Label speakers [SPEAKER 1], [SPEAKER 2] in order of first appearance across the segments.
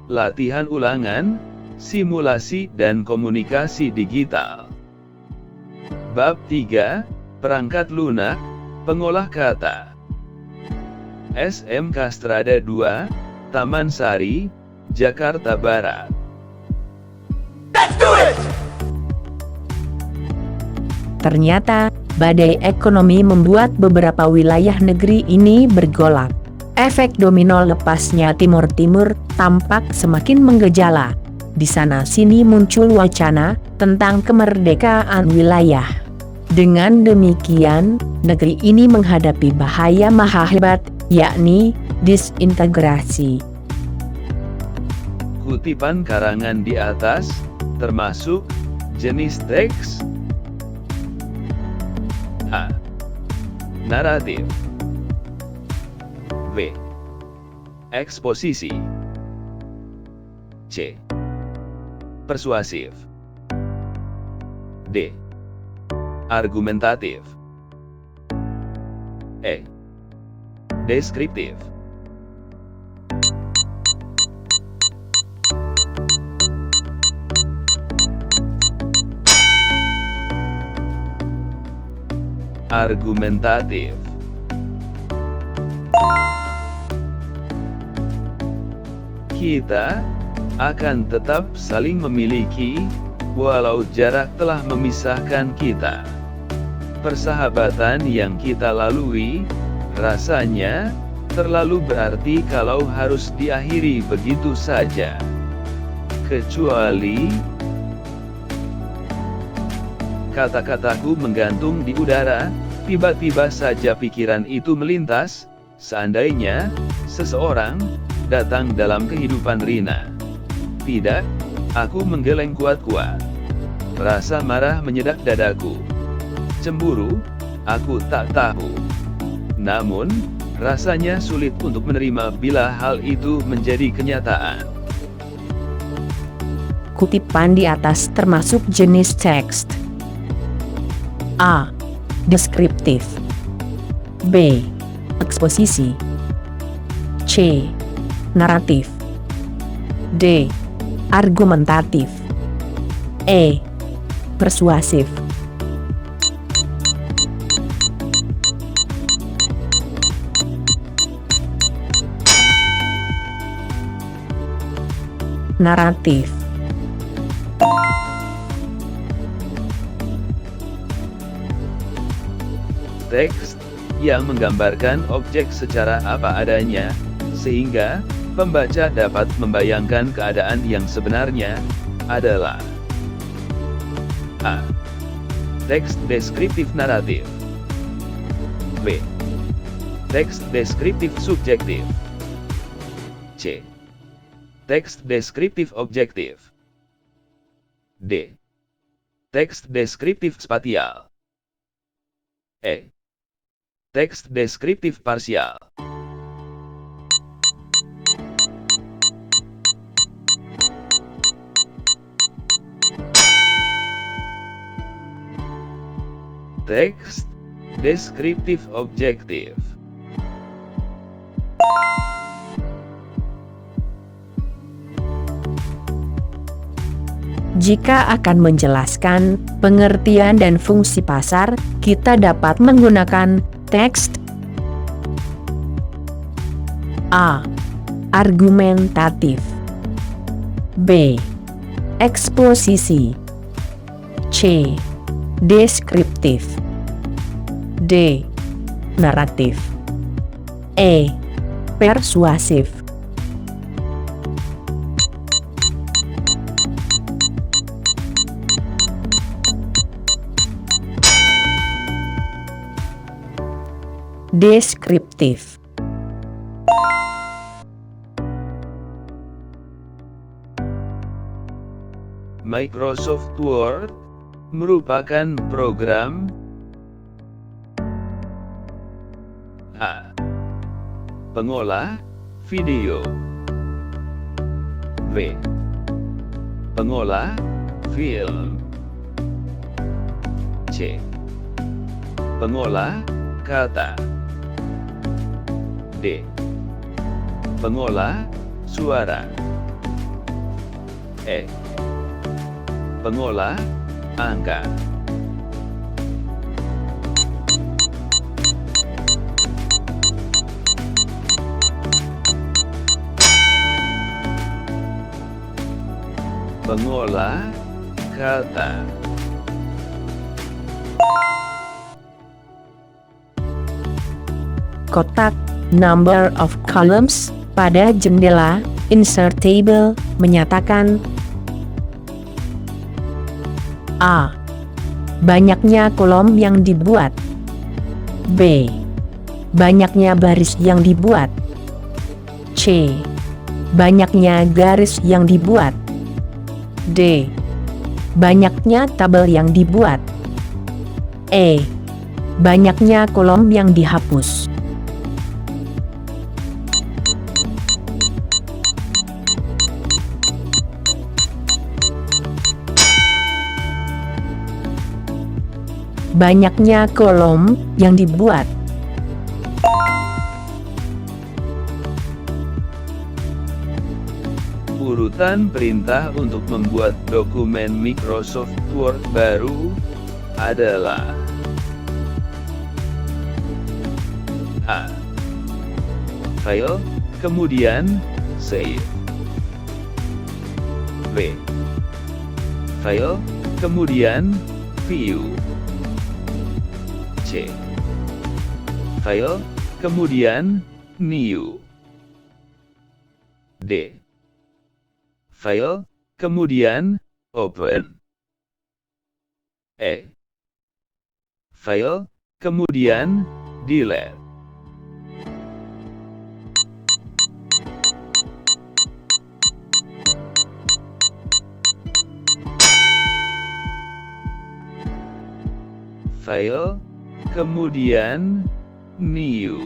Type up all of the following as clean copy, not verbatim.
[SPEAKER 1] latihan ulangan, simulasi dan komunikasi digital. Bab 3, Perangkat Lunak, Pengolah Kata. SMK Strada 2, Taman Sari, Jakarta Barat.
[SPEAKER 2] Let's do it!
[SPEAKER 3] Ternyata, badai ekonomi membuat beberapa wilayah negeri ini bergolak. Efek domino lepasnya Timur-Timur tampak semakin menggejala. Di sana-sini muncul wacana tentang kemerdekaan wilayah. Dengan demikian, negeri ini menghadapi bahaya maha hebat, yakni disintegrasi.
[SPEAKER 1] Kutipan karangan di atas, termasuk jenis teks. A. Naratif. B. Eksposisi. C. Persuasif. D. Argumentatif. E. Deskriptif. Argumentatif. Kita akan tetap saling memiliki, walau jarak telah memisahkan kita. Persahabatan yang kita lalui, rasanya terlalu berarti kalau harus diakhiri begitu saja. Kecuali kata-kataku menggantung di udara, tiba-tiba saja pikiran itu melintas, seandainya seseorang datang dalam kehidupan Rina. Tidak, aku menggeleng kuat-kuat. Rasa marah menyedak dadaku. Cemburu, aku tak tahu. Namun, rasanya sulit untuk menerima bila hal itu menjadi kenyataan.
[SPEAKER 3] Kutipan di atas termasuk jenis teks. A. Deskriptif. B. Eksposisi. C. Naratif. D. Argumentatif. E. Persuasif. Naratif.
[SPEAKER 1] Teks yang menggambarkan objek secara apa adanya, sehingga pembaca dapat membayangkan keadaan yang sebenarnya, adalah A. Teks deskriptif naratif. B. Teks deskriptif subjektif. C. Teks deskriptif objektif. D. Teks deskriptif spasial. E. Teks deskriptif parsial. Teks deskriptif objektif.
[SPEAKER 3] Jika akan menjelaskan pengertian dan fungsi pasar, kita dapat menggunakan teks. A. Argumentatif. B. Eksposisi. C. Deskriptif. D. Naratif. E. Persuasif. Deskriptif.
[SPEAKER 1] Microsoft Word merupakan program A. Pengolah video. B. Pengolah film. C. Pengolah kata. D. Pengolah suara. E. Pengolah angka. Pengolah kata.
[SPEAKER 3] Kotak number of columns pada jendela insert table menyatakan A. Banyaknya kolom yang dibuat. B. Banyaknya baris yang dibuat. C. Banyaknya garis yang dibuat. D. Banyaknya tabel yang dibuat. E. Banyaknya kolom yang dihapus. Banyaknya kolom yang dibuat.
[SPEAKER 1] Urutan perintah untuk membuat dokumen Microsoft Word baru adalah A. File, kemudian Save. B. File, kemudian View. C. File, kemudian New. D. File, kemudian Open. E. File, kemudian Delete. File, kemudian New.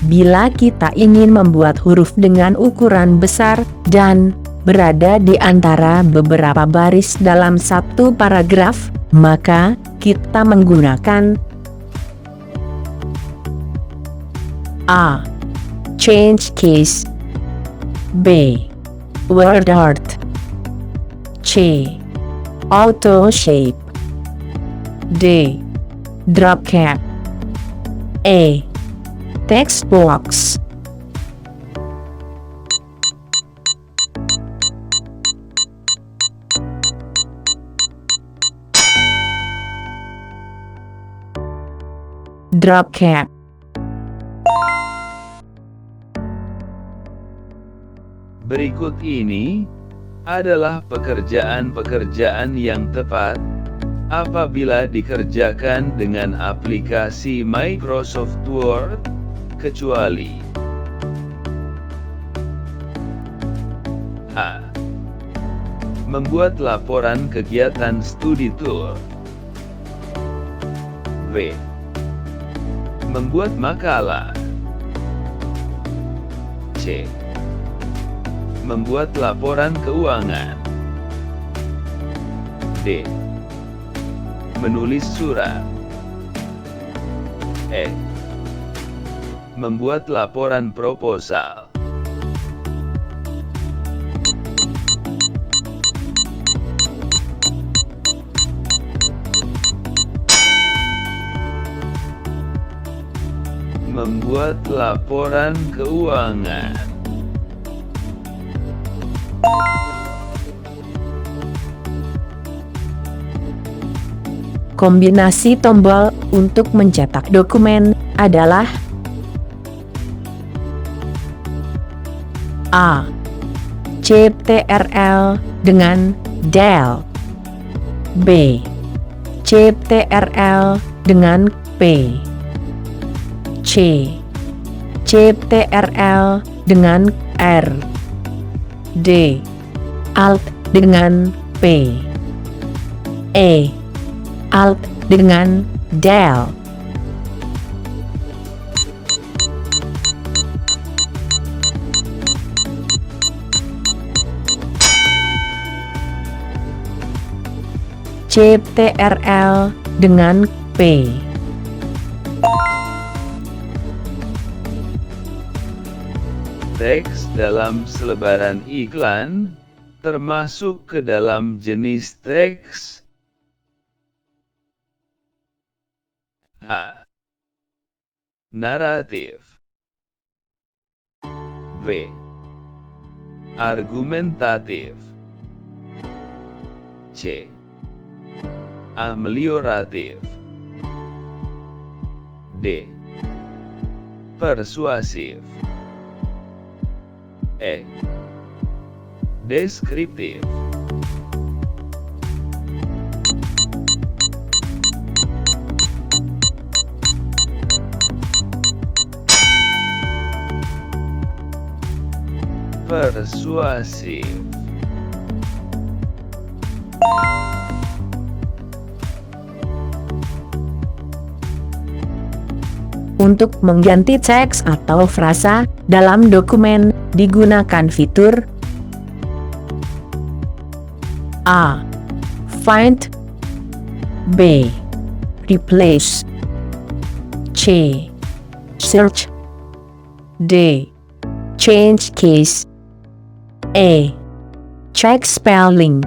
[SPEAKER 3] Bila kita ingin membuat huruf dengan ukuran besar dan berada di antara beberapa baris dalam satu paragraf, maka kita menggunakan A. Change case. B. Word art. C. Auto shape. D. Drop cap. E. Text box. Drop cap.
[SPEAKER 1] Berikut ini adalah pekerjaan-pekerjaan yang tepat apabila dikerjakan dengan aplikasi Microsoft Word, kecuali A. Membuat laporan kegiatan studi tour. B. Membuat makalah. C. Membuat laporan keuangan. D. Menulis surat. E. Membuat laporan proposal. Membuat laporan keuangan.
[SPEAKER 3] Kombinasi tombol untuk mencetak dokumen adalah A. Ctrl dengan Del. B. Ctrl dengan P. C. Ctrl dengan R. D. Alt dengan P. E. Alt dengan Del. Ctrl dengan P.
[SPEAKER 1] Teks dalam selebaran iklan termasuk ke dalam jenis teks A. Naratif. B. Argumentatif. C. Amelioratif. D. Persuasif. E. Deskriptif. Persuasif.
[SPEAKER 3] Untuk mengganti teks atau frasa dalam dokumen, digunakan fitur A. Find. B. Replace. C. Search. D. Change case. E. Check spelling.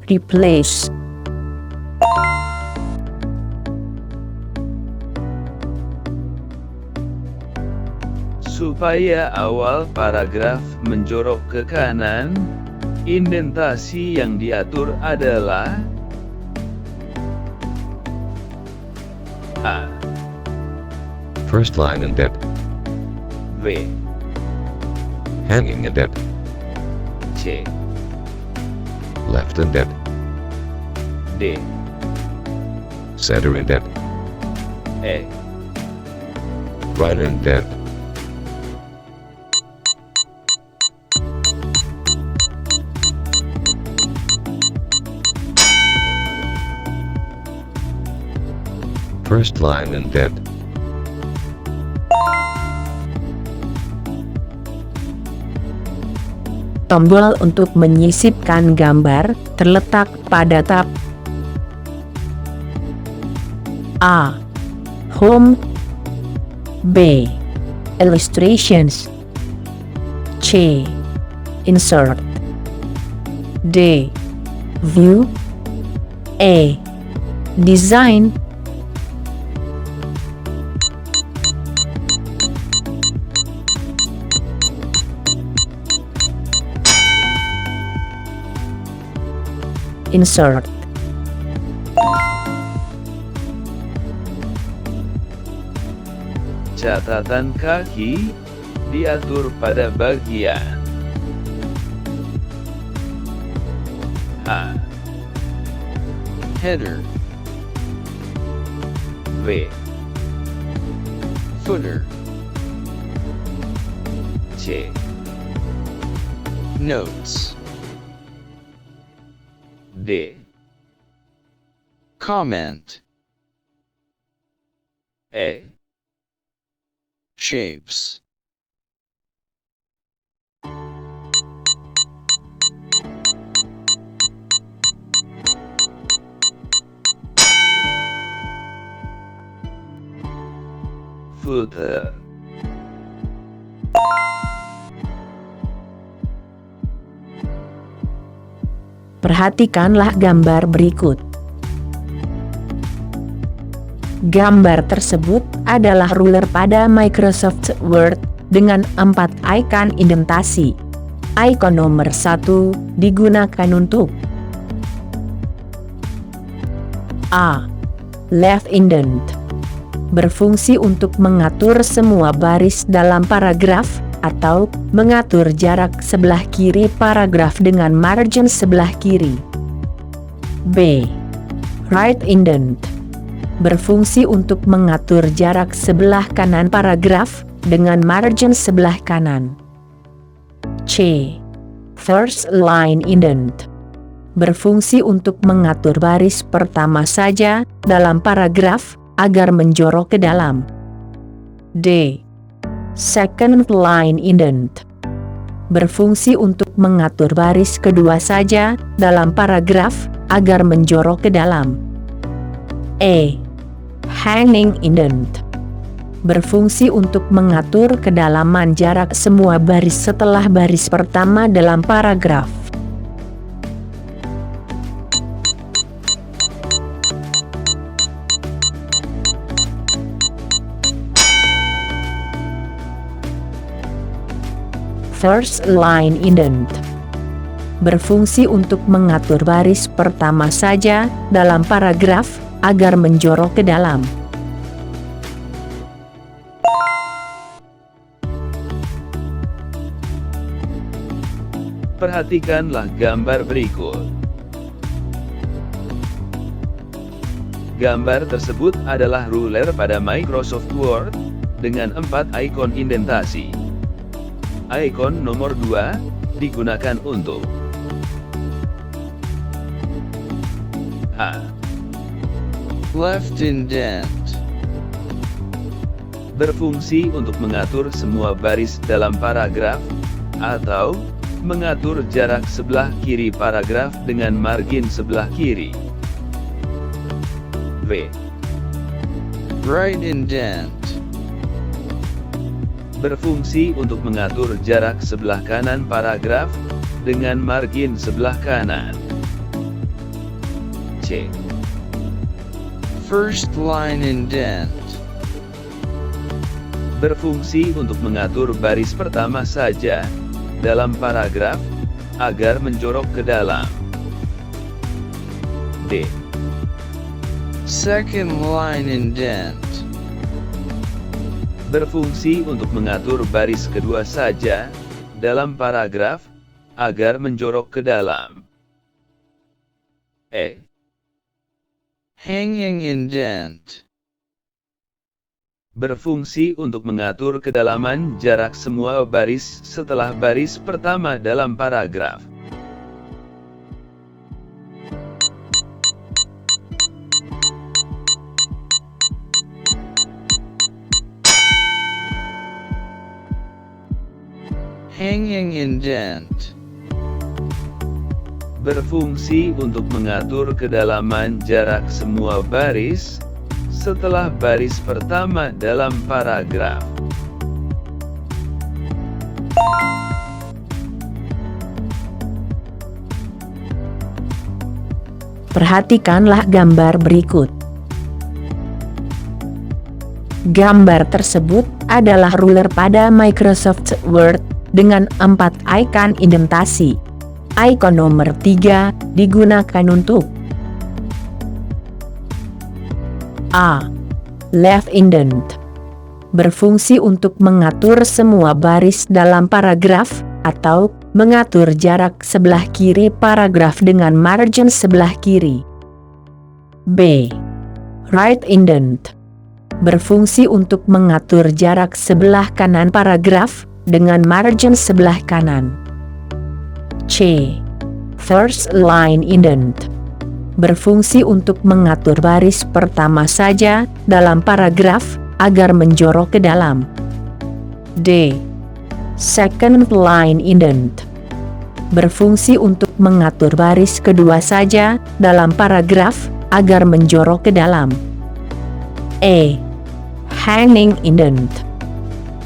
[SPEAKER 3] Replace.
[SPEAKER 1] Supaya awal paragraf menjorok ke kanan, indentasi yang diatur adalah A.
[SPEAKER 4] First line indent.
[SPEAKER 1] B.
[SPEAKER 4] Hanging indent.
[SPEAKER 1] C.
[SPEAKER 4] Left indent.
[SPEAKER 1] D.
[SPEAKER 4] Center indent.
[SPEAKER 1] E.
[SPEAKER 4] Right indent. First line indent.
[SPEAKER 3] Tombol untuk menyisipkan gambar terletak pada tab A. Home. B. Illustrations. C. Insert. D. View. E. Design. Insert.
[SPEAKER 1] Catatan kaki diatur pada bagian A. Header. B. Footer. C. Notes. D. Comment. E. Shapes. Footer.
[SPEAKER 3] Perhatikanlah gambar berikut. Gambar tersebut adalah ruler pada Microsoft Word dengan 4 icon indentasi. Icon nomor 1 digunakan untuk A. Left indent. Berfungsi untuk mengatur semua baris dalam paragraf atau mengatur jarak sebelah kiri paragraf dengan margin sebelah kiri. B. Right indent. Berfungsi untuk mengatur jarak sebelah kanan paragraf dengan margin sebelah kanan. C. First line indent. Berfungsi untuk mengatur baris pertama saja dalam paragraf agar menjorok ke dalam. D. Second line indent. Berfungsi untuk mengatur baris kedua saja dalam paragraf agar menjorok ke dalam. A. Hanging indent. Berfungsi untuk mengatur kedalaman jarak semua baris setelah baris pertama dalam paragraf. First line indent. Berfungsi untuk mengatur baris pertama saja dalam paragraf agar menjorok ke dalam.
[SPEAKER 1] Perhatikanlah gambar berikut. Gambar tersebut adalah ruler pada Microsoft Word dengan 4 ikon indentasi. Ikon nomor 2 digunakan untuk A.
[SPEAKER 2] Left indent.
[SPEAKER 1] Berfungsi untuk mengatur semua baris dalam paragraf, atau mengatur jarak sebelah kiri paragraf dengan margin sebelah kiri. B.
[SPEAKER 2] Right indent.
[SPEAKER 1] Berfungsi untuk mengatur jarak sebelah kanan paragraf dengan margin sebelah kanan. C.
[SPEAKER 2] First line indent.
[SPEAKER 1] Berfungsi untuk mengatur baris pertama saja dalam paragraf agar menjorok ke dalam. D.
[SPEAKER 2] Second line indent.
[SPEAKER 1] Berfungsi untuk mengatur baris kedua saja dalam paragraf agar menjorok ke dalam. E.
[SPEAKER 2] Hanging indent.
[SPEAKER 1] Berfungsi untuk mengatur kedalaman jarak semua baris setelah baris pertama dalam paragraf.
[SPEAKER 2] Hanging indent.
[SPEAKER 1] Berfungsi untuk mengatur kedalaman jarak semua baris setelah baris pertama dalam paragraf.
[SPEAKER 3] Perhatikanlah gambar berikut. Gambar tersebut adalah ruler pada Microsoft Word dengan 4 ikon indentasi. Ikon nomor 3 digunakan untuk A. Left indent. Berfungsi untuk mengatur semua baris dalam paragraf, atau mengatur jarak sebelah kiri paragraf dengan margin sebelah kiri. B. Right indent. Berfungsi untuk mengatur jarak sebelah kanan paragraf dengan margin sebelah kanan. C. First line indent. Berfungsi untuk mengatur baris pertama saja dalam paragraf agar menjorok ke dalam. D. Second line indent. Berfungsi untuk mengatur baris kedua saja dalam paragraf agar menjorok ke dalam. E. Hanging indent.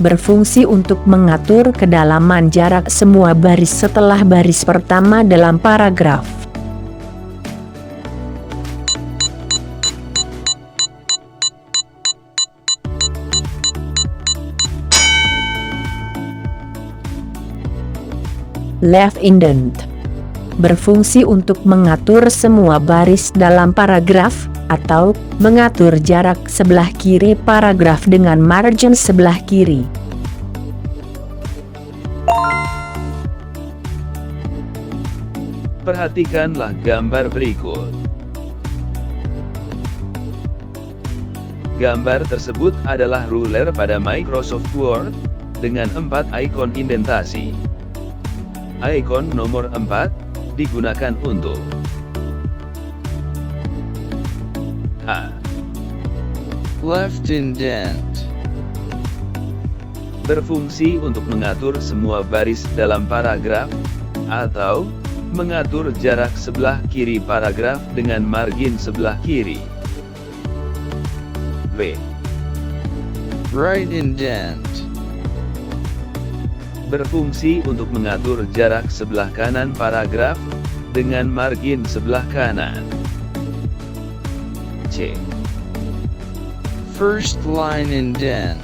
[SPEAKER 3] Berfungsi untuk mengatur kedalaman jarak semua baris setelah baris pertama dalam paragraf. Left indent. Berfungsi untuk mengatur semua baris dalam paragraf, atau mengatur jarak sebelah kiri paragraf dengan margin sebelah kiri.
[SPEAKER 1] Perhatikanlah gambar berikut. Gambar tersebut adalah ruler pada Microsoft Word dengan 4 ikon indentasi. Ikon nomor 4 digunakan untuk A.
[SPEAKER 2] Left indent.
[SPEAKER 1] berfungsi untuk mengatur semua baris dalam paragraf, atau mengatur jarak sebelah kiri paragraf dengan margin sebelah kiri. B.
[SPEAKER 2] Right indent.
[SPEAKER 1] Berfungsi untuk mengatur jarak sebelah kanan paragraf dengan margin sebelah kanan. C.
[SPEAKER 2] First line indent.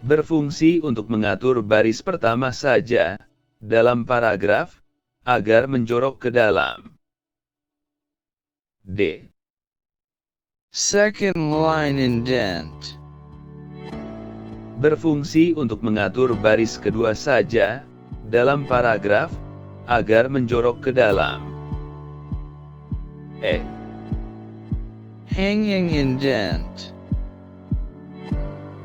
[SPEAKER 1] Berfungsi untuk mengatur baris pertama saja dalam paragraf agar menjorok ke dalam. D.
[SPEAKER 2] Second line indent.
[SPEAKER 1] Berfungsi untuk mengatur baris kedua saja dalam paragraf agar menjorok ke dalam. E.
[SPEAKER 2] Hanging indent.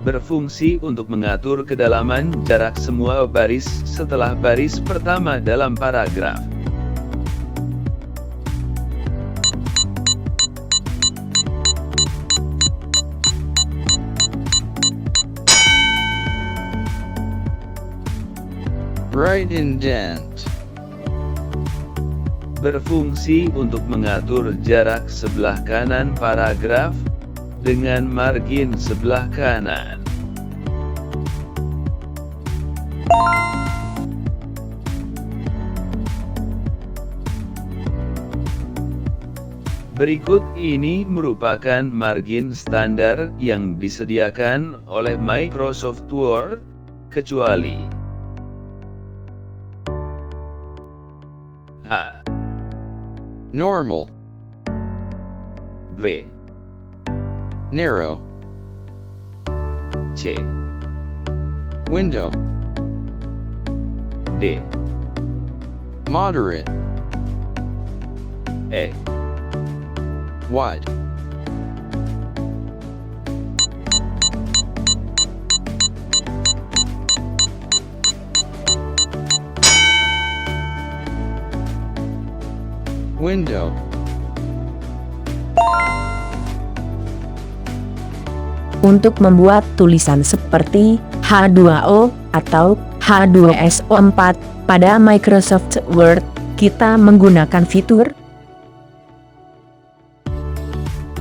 [SPEAKER 1] Berfungsi untuk mengatur kedalaman jarak semua baris setelah baris pertama dalam paragraf.
[SPEAKER 2] Right indent.
[SPEAKER 1] Berfungsi untuk mengatur jarak sebelah kanan paragraf dengan margin sebelah kanan. Berikut ini merupakan margin standar yang disediakan oleh Microsoft Word, kecuali A.
[SPEAKER 2] Normal.
[SPEAKER 1] B.
[SPEAKER 2] Narrow.
[SPEAKER 1] C.
[SPEAKER 2] Window.
[SPEAKER 1] D.
[SPEAKER 2] Moderate.
[SPEAKER 1] E.
[SPEAKER 2] Wide. Window.
[SPEAKER 3] Untuk membuat tulisan seperti H2O atau H2SO4 pada Microsoft Word, kita menggunakan fitur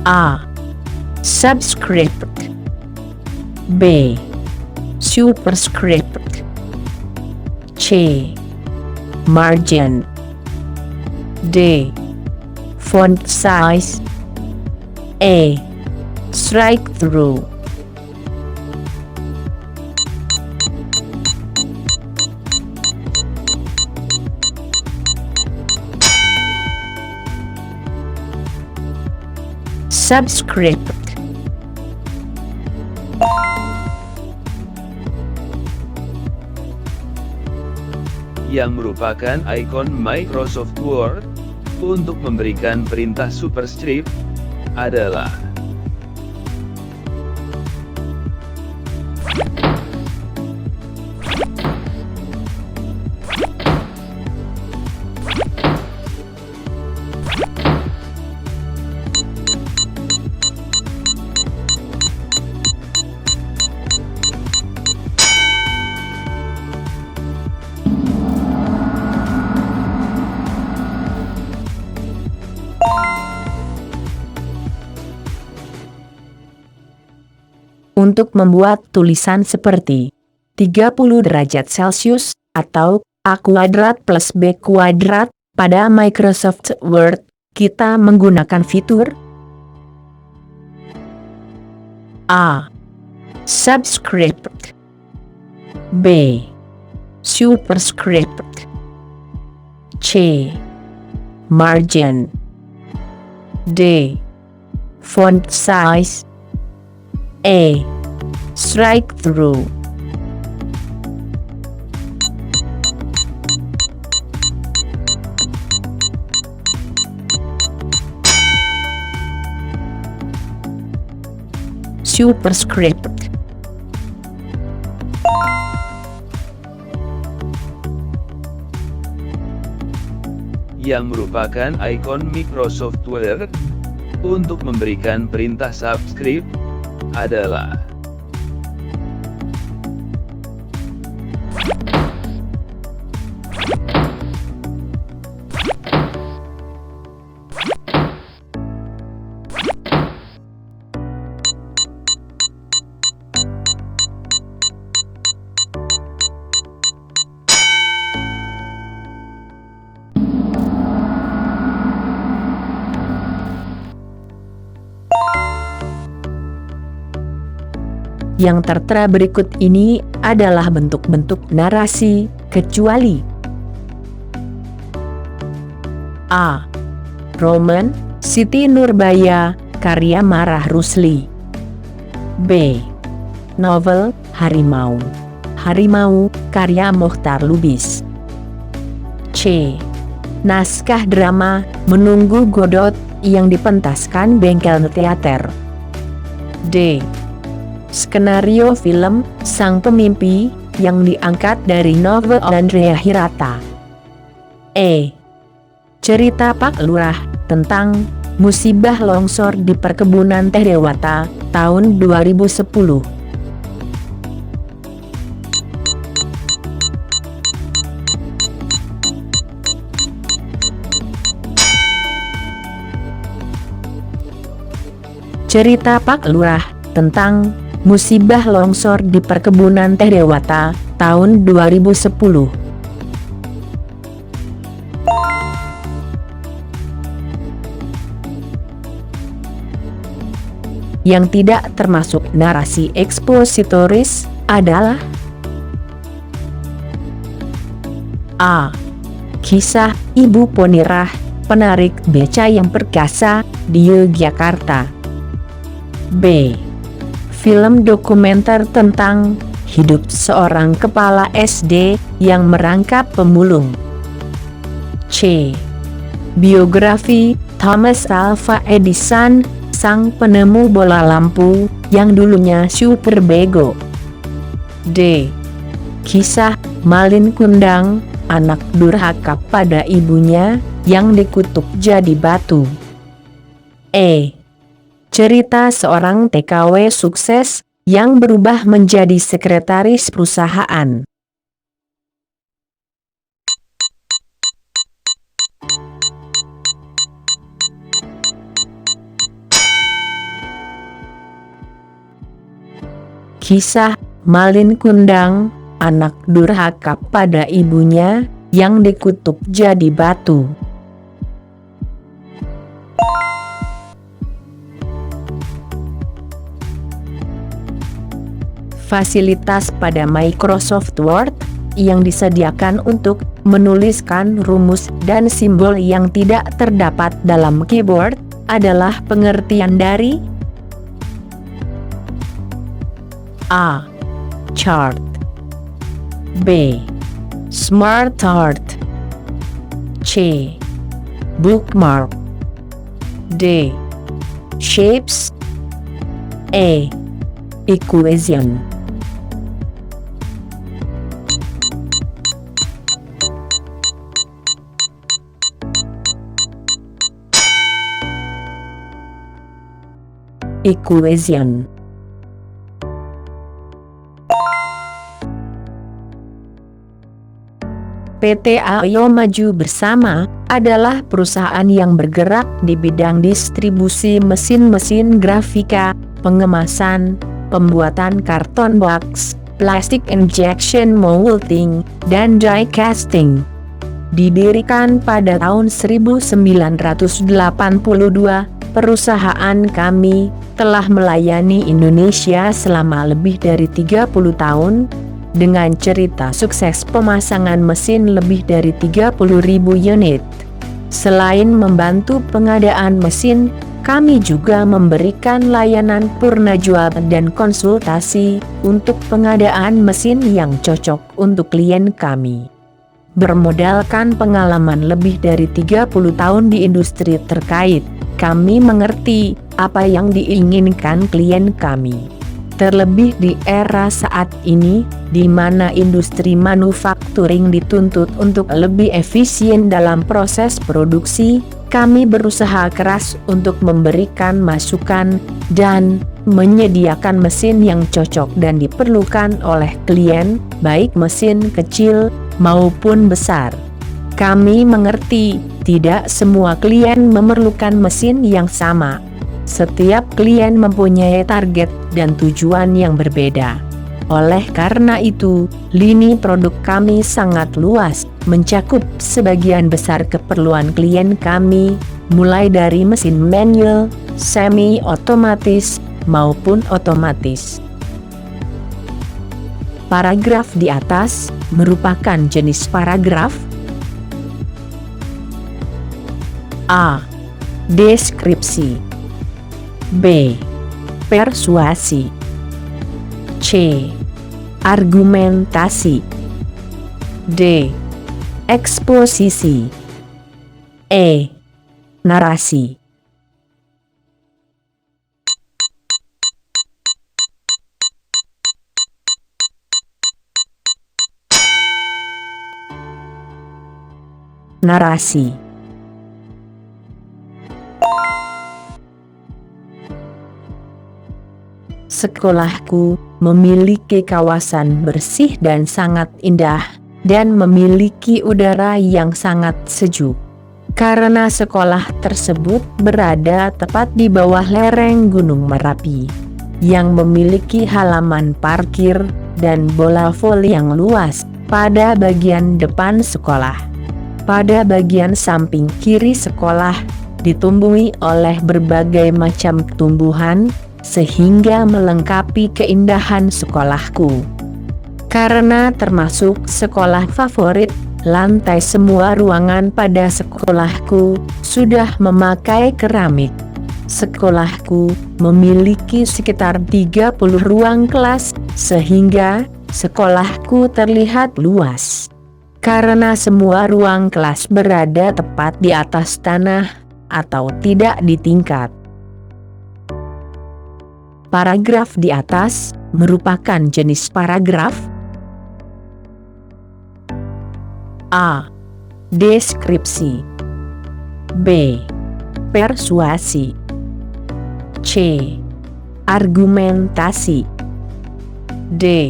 [SPEAKER 3] A. Subscript. B. Superscript. C. Margin. D. Font size. E. Strike through. Subscript.
[SPEAKER 1] Yang merupakan ikon Microsoft Word untuk memberikan perintah superscript adalah
[SPEAKER 3] Untuk membuat tulisan seperti 30 derajat Celcius atau A kuadrat plus B kuadrat pada Microsoft Word, kita menggunakan fitur A. Subscript. B. Superscript. C. Margin. D. Font size. E. Strike through. Superscript.
[SPEAKER 1] yang merupakan ikon Microsoft Word untuk memberikan perintah subscript adalah
[SPEAKER 3] Yang tertera berikut ini adalah bentuk-bentuk narasi, kecuali A. Roman, Siti Nurbaya, karya Marah Rusli. B. Novel, Harimau. Harimau, karya Mokhtar Lubis. C. Naskah drama, Menunggu Godot, yang dipentaskan Bengkel Teater. D. Skenario film, Sang Pemimpi, yang diangkat dari novel Andrea Hirata. E. Cerita Pak Lurah, tentang musibah longsor di perkebunan teh Dewata, tahun 2010. Cerita Pak Lurah, tentang musibah longsor di perkebunan teh Dewata, tahun 2010. Yang tidak termasuk narasi ekspositoris adalah A. Kisah Ibu Ponirah, penarik beca yang perkasa di Yogyakarta. B. Film dokumenter tentang hidup seorang kepala SD yang merangkap pemulung. C. Biografi Thomas Alva Edison, sang penemu bola lampu yang dulunya super bego. D. Kisah Malin Kundang, anak durhaka pada ibunya yang dikutuk jadi batu. E. Cerita seorang TKW sukses yang berubah menjadi sekretaris perusahaan. Kisah Malin Kundang, anak durhaka pada ibunya yang dikutuk jadi batu. Fasilitas pada Microsoft Word yang disediakan untuk menuliskan rumus dan simbol yang tidak terdapat dalam keyboard adalah pengertian dari A. Chart. B. Smart Chart. C. Bookmark. D. Shapes. E. Equation. Equation. PT Ayo Maju Bersama adalah perusahaan yang bergerak di bidang distribusi mesin-mesin grafika, pengemasan, pembuatan karton box, plastic injection molding, dan die casting. Didirikan pada tahun 1982, perusahaan kami telah melayani Indonesia selama lebih dari 30 tahun, dengan cerita sukses pemasangan mesin lebih dari 30.000 unit. Selain membantu pengadaan mesin, kami juga memberikan layanan purna jual dan konsultasi untuk pengadaan mesin yang cocok untuk klien kami. Bermodalkan pengalaman lebih dari 30 tahun di industri terkait, kami mengerti apa yang diinginkan klien kami. Terlebih di era saat ini, di mana industri manufacturing dituntut untuk lebih efisien dalam proses produksi, kami berusaha keras untuk memberikan masukan dan menyediakan mesin yang cocok dan diperlukan oleh klien, baik mesin kecil maupun besar. Kami mengerti, tidak semua klien memerlukan mesin yang sama. Setiap klien mempunyai target dan tujuan yang berbeda. Oleh karena itu, lini produk kami sangat luas, mencakup sebagian besar keperluan klien kami, mulai dari mesin manual, semi-otomatis, maupun otomatis. Paragraf di atas merupakan jenis paragraf? A. Deskripsi. B. Persuasi. C. Argumentasi. D. Eksposisi. E. Narasi. Narasi. Sekolahku memiliki kawasan bersih dan sangat indah, dan memiliki udara yang sangat sejuk. Karena sekolah tersebut berada tepat di bawah lereng Gunung Merapi, yang memiliki halaman parkir dan bola voli yang luas pada bagian depan sekolah. Pada bagian samping kiri sekolah ditumbuhi oleh berbagai macam tumbuhan, sehingga melengkapi keindahan sekolahku. Karena termasuk sekolah favorit, lantai semua ruangan pada sekolahku sudah memakai keramik. Sekolahku memiliki sekitar 30 ruang kelas, sehingga sekolahku terlihat luas. Karena semua ruang kelas berada tepat di atas tanah atau tidak di tingkat. Paragraf di atas merupakan jenis paragraf? A. Deskripsi. B. Persuasi. C. Argumentasi. D.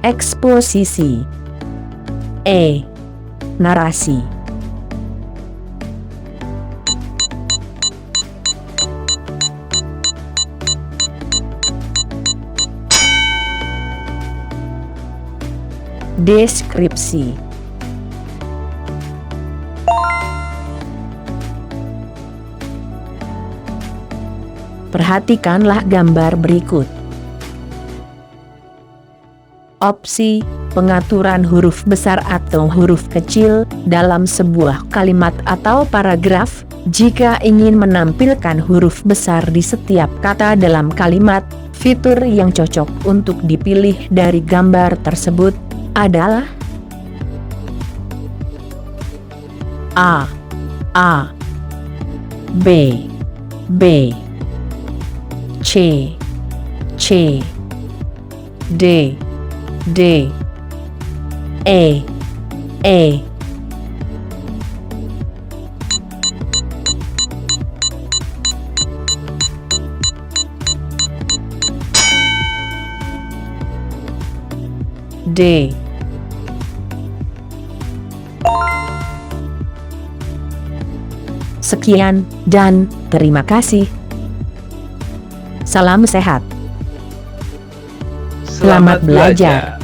[SPEAKER 3] Eksposisi. E. Narasi. Deskripsi. Perhatikanlah gambar berikut. Opsi pengaturan huruf besar atau huruf kecil dalam sebuah kalimat atau paragraf. Jika ingin menampilkan huruf besar di setiap kata dalam kalimat, fitur yang cocok untuk dipilih dari gambar tersebut adalah A. B. C. D. E. D. Sekian dan terima kasih. Salam sehat. Selamat belajar.